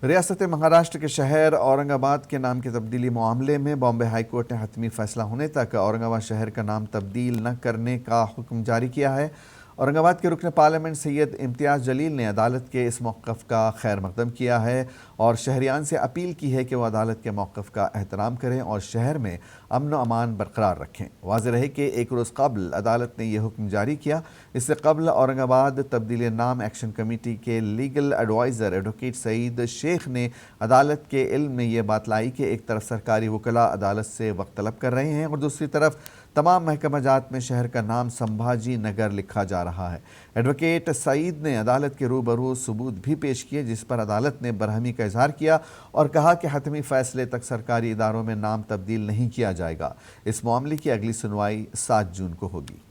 रियासत महाराष्ट्र के शहर औरंगाबाद के नाम की तब्दीली मामले में बॉम्बे हाई कोर्ट ने हतमी फैसला होने तक औरंगाबाद शहर का नाम तब्दील न करने का हुक्म जारी किया है। औरंगाबाद के रुकन पार्लियामेंट सैयद इम्तियाज़ जलील ने अदालत के इस मौक़िफ़ का खैर मकदम किया है और शहरियान से अपील की है कि वह अदालत के मौक़िफ़ का एहतराम करें और शहर में अमन व अमान बरकरार रखें। वाज़ेह रहे कि एक रोज़ कबल अदालत ने यह हुक्म जारी किया। इससे कबल औरंगाबाद तब्दीली नाम एक्शन कमेटी के legal adviser advocate Saeed Shaikh ने अदालत के इल्म में यह बात लाई कि एक तरफ सरकारी वकला अदालत से वक्त तलब कर रहे हैं और दूसरी तरफ तमाम महकमा जात में शहर का नाम संभाजी नगर लिखा जा रहा है। एडवोकेट सईद ने अदालत के रूबरू सबूत भी पेश किए जिस पर अदालत ने बरहमी का इजहार किया और कहा कि हतमी फैसले तक सरकारी इदारों में नाम तब्दील नहीं किया जाएगा। इस मामले की अगली सुनवाई 7 जून को होगी।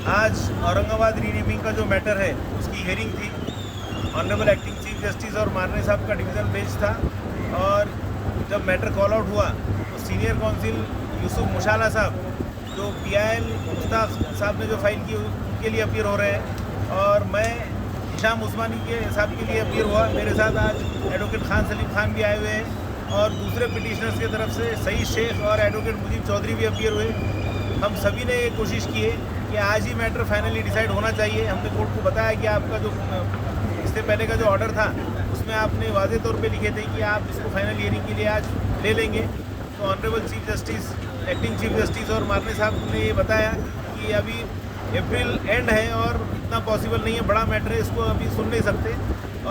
आज औरंगाबाद रीनेमिंग का जो मैटर है उसकी हियरिंग थी। ऑनरेबल एक्टिंग चीफ जस्टिस और मारने साहब का डिवीज़न बेंच था और जब मैटर कॉल आउट हुआ तो सीनियर काउंसिल यूसुफ मुशाला साहब जो PIL मुश्ताक साहब ने जो फाइल की उनके लिए अपीयर हो रहे हैं और मैं हिशाम उस्मानी के साहब के लिए अपीयर हुआ। मेरे साथ आज एडवोकेट खान सलीम खान भी आए हुए हैं और दूसरे पिटिशनर्स की तरफ से सईद शेख और एडवोकेट मुजीब चौधरी भी अपीयर हुए। हम सभी ने ये कोशिश की है कि आज ही मैटर फाइनली डिसाइड होना चाहिए। हमने कोर्ट को बताया कि आपका जो इससे पहले का जो ऑर्डर था उसमें आपने वाज़ेह तौर पे लिखे थे कि आप इसको फाइनल हियरिंग के लिए आज ले लेंगे। तो honourable chief justice acting chief justice और मारने साहब ने ये बताया कि अभी अप्रैल एंड है और इतना पॉसिबल नहीं है, बड़ा मैटर है, इसको अभी सुन नहीं सकते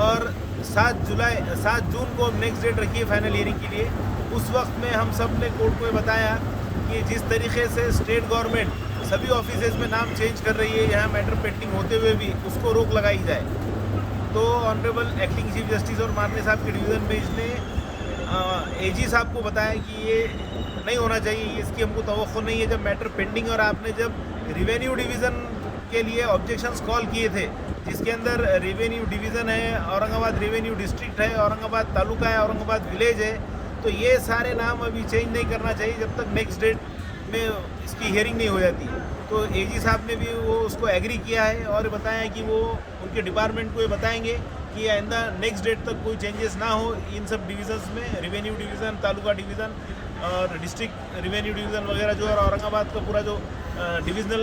और 7 जून को नेक्स्ट डेट रखिए फाइनल हियरिंग के लिए। उस वक्त में हम सब ने कोर्ट को बताया कि जिस तरीके से स्टेट गवर्नमेंट सभी ऑफिसेज में नाम चेंज कर रही है, यहाँ मैटर पेंडिंग होते हुए भी उसको रोक लगाई जाए। तो ऑनरेबल एक्टिंग चीफ जस्टिस और मारने साहब के डिवीज़न बेंच ने AG साहब को बताया कि ये नहीं होना चाहिए, इसकी हमको तवक्को नहीं है। जब मैटर पेंडिंग और आपने जब रिवेन्यू डिवीज़न के लिए ऑब्जेक्शंस कॉल किए थे जिसके अंदर रेवेन्यू डिवीज़न है, औरंगाबाद रेवेन्यू डिस्ट्रिक्ट है, औरंगाबाद तालुका है, औरंगाबाद विलेज है, तो ये सारे नाम अभी चेंज नहीं करना चाहिए जब तक नेक्स्ट डेट में इसकी हियरिंग नहीं हो जाती। तो AG साहब ने भी वो उसको एग्री किया है और बताया कि वो उनके डिपार्टमेंट को ये बताएंगे कि आइंदा नेक्स्ट डेट तक कोई चेंजेस ना हो इन सब डिवीज़न्स में, रेवेन्यू डिवीज़न, तालुका डिवीज़न और डिस्ट्रिक्ट रेवेन्यू डिवीज़न वगैरह जो और औरंगाबाद का पूरा जो डिविजनल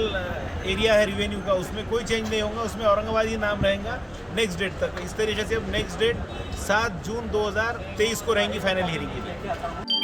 एरिया है रेवेन्यू का उसमें कोई चेंज नहीं होगा, उसमें औरंगाबाद ही नाम रहेगा नेक्स्ट डेट तक। इस तरीके से अब नेक्स्ट डेट 7 जून 2023 को रहेंगी फाइनल हियरिंग के लिए।